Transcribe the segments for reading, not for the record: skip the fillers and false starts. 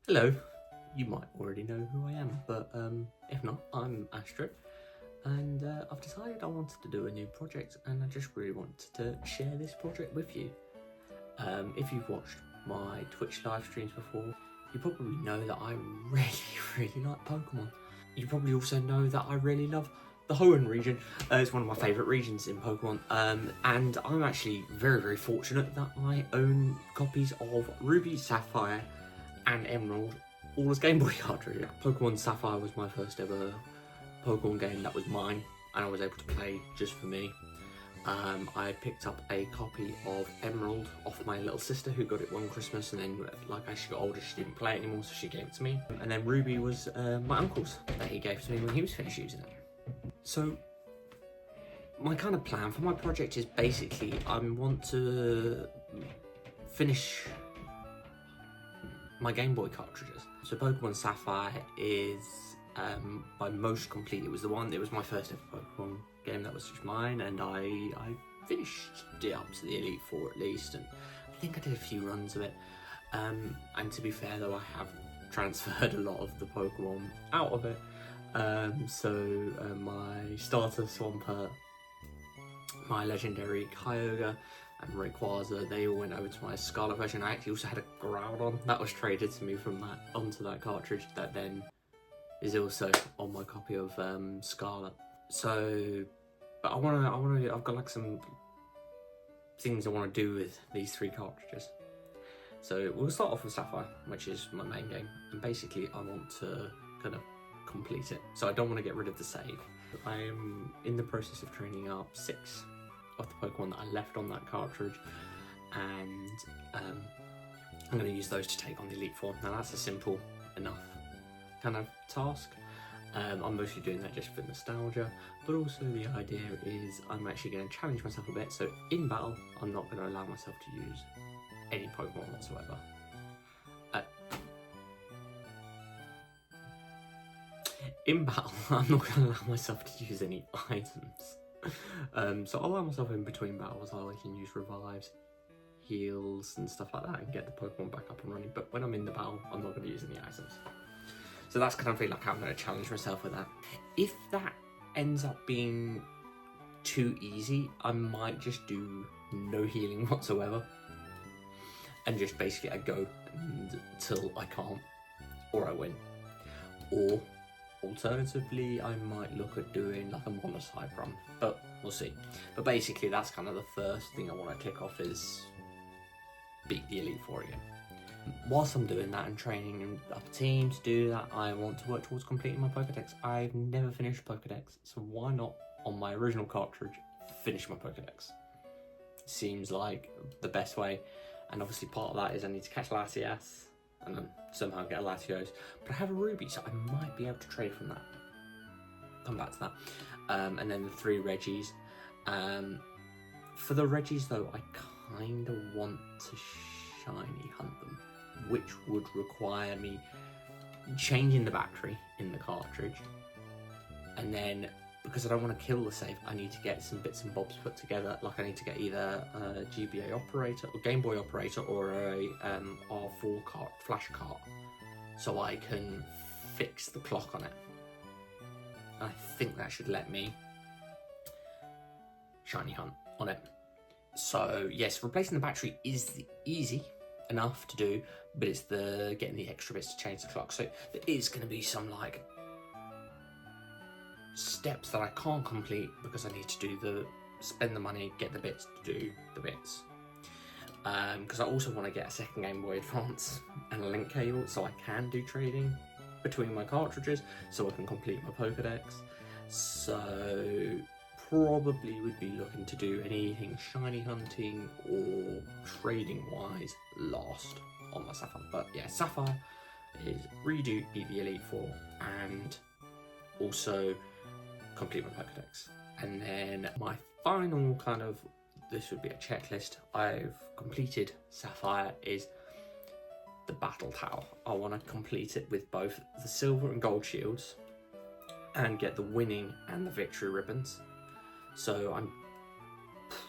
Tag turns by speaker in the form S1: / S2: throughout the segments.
S1: Hello, you might already know who I am, but if not, I'm Astrid, and I've decided I wanted to do a new project, and I just really wanted to share this project with you. If you've watched my Twitch live streams before, you probably know that I really like Pokemon. You probably also know that I really love the Hoenn region. It's one of my favourite regions in Pokemon, and I'm actually very fortunate that I own copies of Ruby, Sapphire and Emerald, all as Game Boy cartridges. Pokemon Sapphire was my first ever Pokemon game that was mine, and I was able to play just for me. I picked up a copy of Emerald off my little sister who got it one Christmas, and then like as she got older she didn't play it anymore, so she gave it to me. And then Ruby was my uncle's that he gave to me when he was finished using it. So my kind of plan for my project is basically I want to finish my Game Boy cartridges. So Pokemon Sapphire is by most complete. It was my first ever Pokemon game that was just mine, and I finished it up to the Elite Four at least, and I think I did a few runs of it. And to be fair though, I have transferred a lot of the Pokemon out of it. My starter Swampert, my legendary Kyogre, and Rayquaza, they all went over to my Scarlet version. I actually also had a Groudon that was traded to me from that onto that cartridge that then is also on my copy of Scarlet. So, but I've got like some things I want to do with these three cartridges. So we'll start off with Sapphire, which is my main game, and basically I want to kind of complete it. So I don't want to get rid of the save. I am in the process of training up 6 of the Pokemon that I left on that cartridge, and I'm going to use those to take on the Elite Four. Now that's a simple enough kind of task. I'm mostly doing that just for nostalgia, but also the idea is I'm actually going to challenge myself a bit. So in battle, I'm not going to allow myself to use any Pokemon whatsoever. In battle, I'm not going to allow myself to use any items. So I'll allow myself in between battles. I can use revives, heals and stuff like that and get the Pokemon back up and running, but when I'm in the battle I'm not going to use any items. So that's kind of feel like I'm going to challenge myself with that. If that ends up being too easy, I might just do no healing whatsoever and just basically I go until I can't, or I win. Or alternatively, I might look at doing like a monotype run, but we'll see. But basically, that's kind of the first thing I want to tick off is beat the Elite Four again. Whilst I'm doing that and training up a team to do that, I want to work towards completing my Pokedex. I've never finished Pokedex, so why not, on my original cartridge, finish my Pokedex? Seems like the best way, and obviously part of that is I need to catch Latias and then somehow get a Latios, but I have a Ruby, so I might be able to trade from that. Come back to that. And then the 3 Reggies. For the Reggies though, I kind of want to shiny hunt them, which would require me changing the battery in the cartridge, and then because I don't want to kill the save, I need to get some bits and bobs put together. Like I need to get either a GBA operator or Game Boy operator or a R4 cart, flash cart, so I can fix the clock on it. I think that should let me shiny hunt on it. So yes, replacing the battery is easy enough to do, but it's the getting the extra bits to change the clock. So there is going to be some like steps that I can't complete because I need to spend the money, get the bits to do the bits. Because I also want to get a second Game Boy Advance and a link cable so I can do trading between my cartridges, so I can complete my Pokedex. So probably would be looking to do anything shiny hunting or trading wise last on my Sapphire. But yeah, Sapphire is beat the Elite Four and also complete my Pokedex. And then my final kind of, this would be a checklist, I've completed Sapphire, is the Battle Tower. I want to complete it with both the silver and gold shields and get the winning and the victory ribbons. So I'm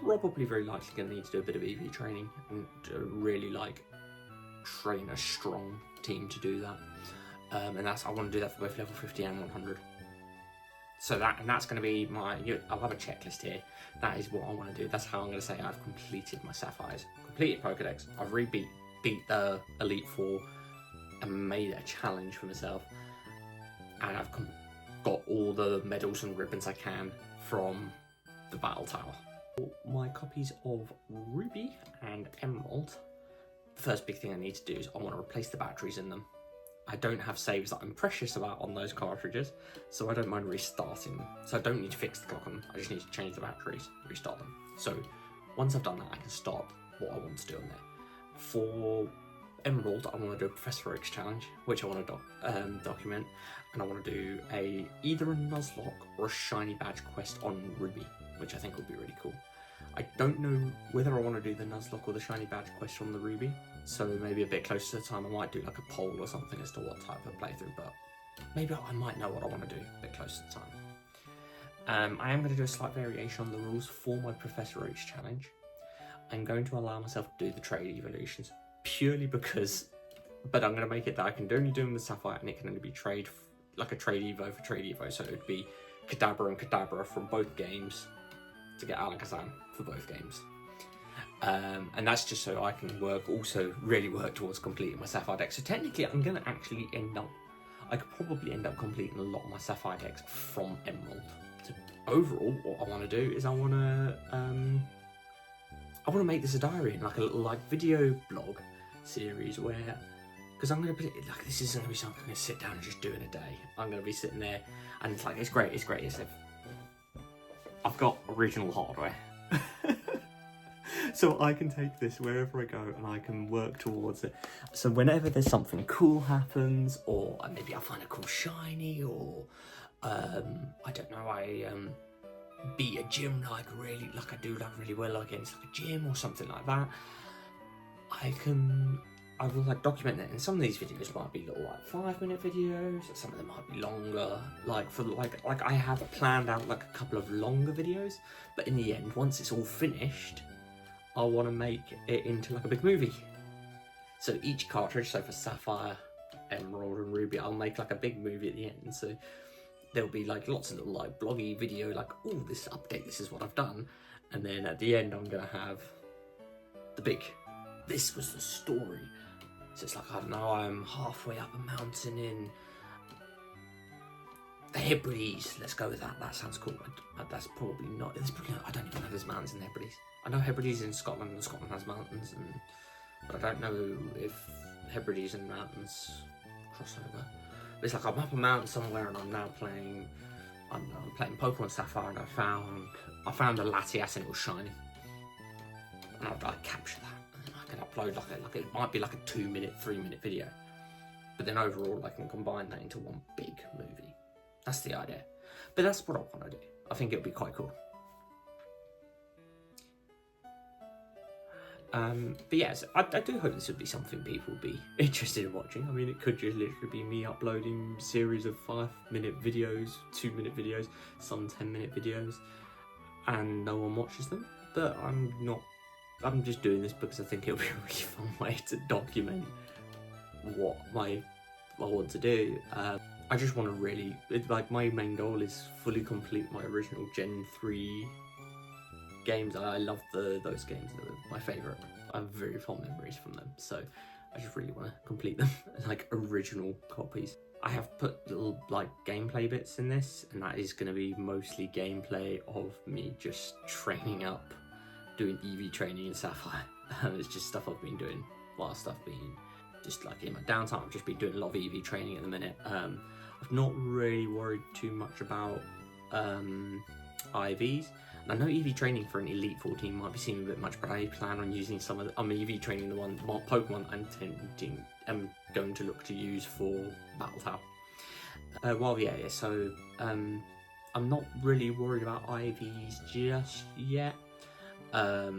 S1: probably very likely going to need to do a bit of EV training and really like train a strong team to do that. And I want to do that for both level 50 and 100. So that's going to be I'll have a checklist here. That is what I want to do. That's how I'm going to say I've completed my Sapphires. Completed Pokedex. I've beat the Elite Four and made a challenge for myself. And I've got all the medals and ribbons I can from the Battle Tower. My copies of Ruby and Emerald, the first big thing I need to do is I want to replace the batteries in them. I don't have saves that I'm precious about on those cartridges, so I don't mind restarting them. So I don't need to fix the clock on them, I just need to change the batteries, restart them. So once I've done that, I can start what I want to do on there. For Emerald, I want to do a Professor Oak's challenge, which I want to document, and I want to do either a Nuzlocke or a Shiny Badge quest on Ruby, which I think would be really cool. I don't know whether I want to do the Nuzlocke or the Shiny Badge quest on the Ruby, so maybe a bit closer to the time I might do like a poll or something as to what type of playthrough, but maybe I might know what I want to do a bit closer to the time. I am going to do a slight variation on the rules for my Professor Oak's challenge. I'm going to allow myself to do the trade evolutions, purely because, but I'm going to make it that I can only do them with Sapphire and it can only be like a trade evo for trade evo, so it would be Kadabra and Kadabra from both games to get Alakazam for both games. And that's just so I can really work towards completing my Sapphire deck. So technically I'm going to actually I could probably end up completing a lot of my Sapphire decks from Emerald. So overall, what I want to do is I want to make this a diary, like a little video blog series where, because I'm going to be like, this isn't going to be something I'm going to sit down and just do in a day. I'm going to be sitting there and it's like, it's great. I've got original hardware. So I can take this wherever I go and I can work towards it. So whenever there's something cool happens, or maybe I find a cool shiny, or I don't know, I beat a gym I do really well against like a gym or something like that, I will document it. And some of these videos might be little 5-minute videos, some of them might be longer, like I have planned out like a couple of longer videos, but in the end, once it's all finished, I want to make it into like a big movie. So each cartridge, so for Sapphire, Emerald and Ruby, I'll make like a big movie at the end. So there'll be like lots of little bloggy video, like, oh, this update, this is what I've done. And then at the end, I'm going to have this was the story. So it's like, I don't know, I'm halfway up a mountain in the Hebrides. Let's go with that. That sounds cool. That's probably not. I don't even know if there's mountains in the Hebrides. I know Hebrides is in Scotland, and Scotland has mountains, but I don't know if Hebrides and mountains cross over. But it's like I'm up a mountain somewhere, and I'm now playing. I'm playing Pokemon Sapphire, and I found a Latias, and it was shiny. And I'll capture that, and I can upload like it might be like a 2-minute, 3-minute video. But then overall, I can combine that into one big movie. That's the idea. But that's what I want to do. I think it'll be quite cool. But yes, I do hope this would be something people would be interested in watching. I mean, it could just literally be me uploading series of 5-minute videos, 2-minute videos, some 10-minute videos, and no one watches them. But I'm just doing this because I think it'll be a really fun way to document what I want to do. I just want to my main goal is fully complete my original Gen 3 games. I love those games. They were my favourite. I have very fond memories from them, so I just really want to complete them like original copies. I have put little gameplay bits in this, and that is going to be mostly gameplay of me just training up, doing EV training in Sapphire. It's just stuff I've been doing whilst I've been just in my downtime. I've just been doing a lot of EV training at the minute. I've not really worried too much about IVs. And I know EV training for an Elite 14 might be seeming a bit much, but I plan on using some of I'm EV training the one Pokemon I'm going to look to use for Battle Tower. So I'm not really worried about IVs just yet. I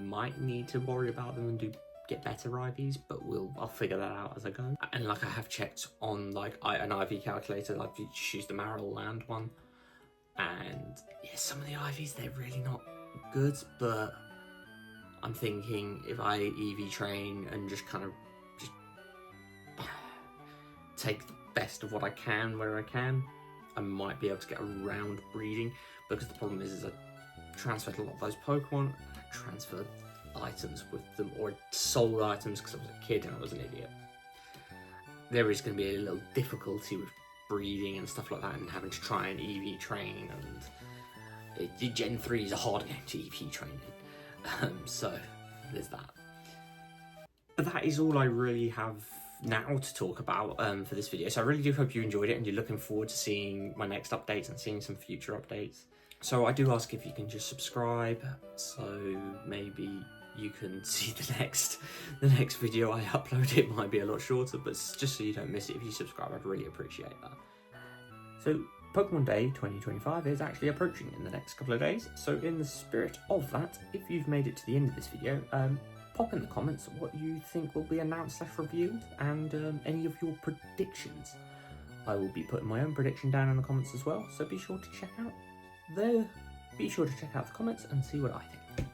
S1: might need to worry about them and get better IVs, but I'll figure that out as I go. And I have checked on an IV calculator, you just use the Marill Land one. And yeah, some of the IVs, they're really not good, but I'm thinking if I EV train and just kind of just take the best of what I can where I can, I might be able to get around breeding, because the problem is I transferred a lot of those Pokemon, I transferred items with them, or sold items because I was a kid and I was an idiot. There is going to be a little difficulty with breeding and stuff like that, and having to try and EV train, and Gen 3 is a hard game to EV train in. So there's that. But that is all I really have now to talk about for this video. So I really do hope you enjoyed it and you're looking forward to seeing my next updates and seeing some future updates. So I do ask if you can just subscribe, so maybe you can see the next video I upload. It might be a lot shorter, but just so you don't miss it, if you subscribe, I'd really appreciate that. So Pokemon Day 2025 is actually approaching in the next couple of days, so in the spirit of that, if you've made it to the end of this video, pop in the comments what you think will be announced/revealed, and any of your predictions. I will be putting my own prediction down in the comments as well, so be sure to check out the comments and see what I think.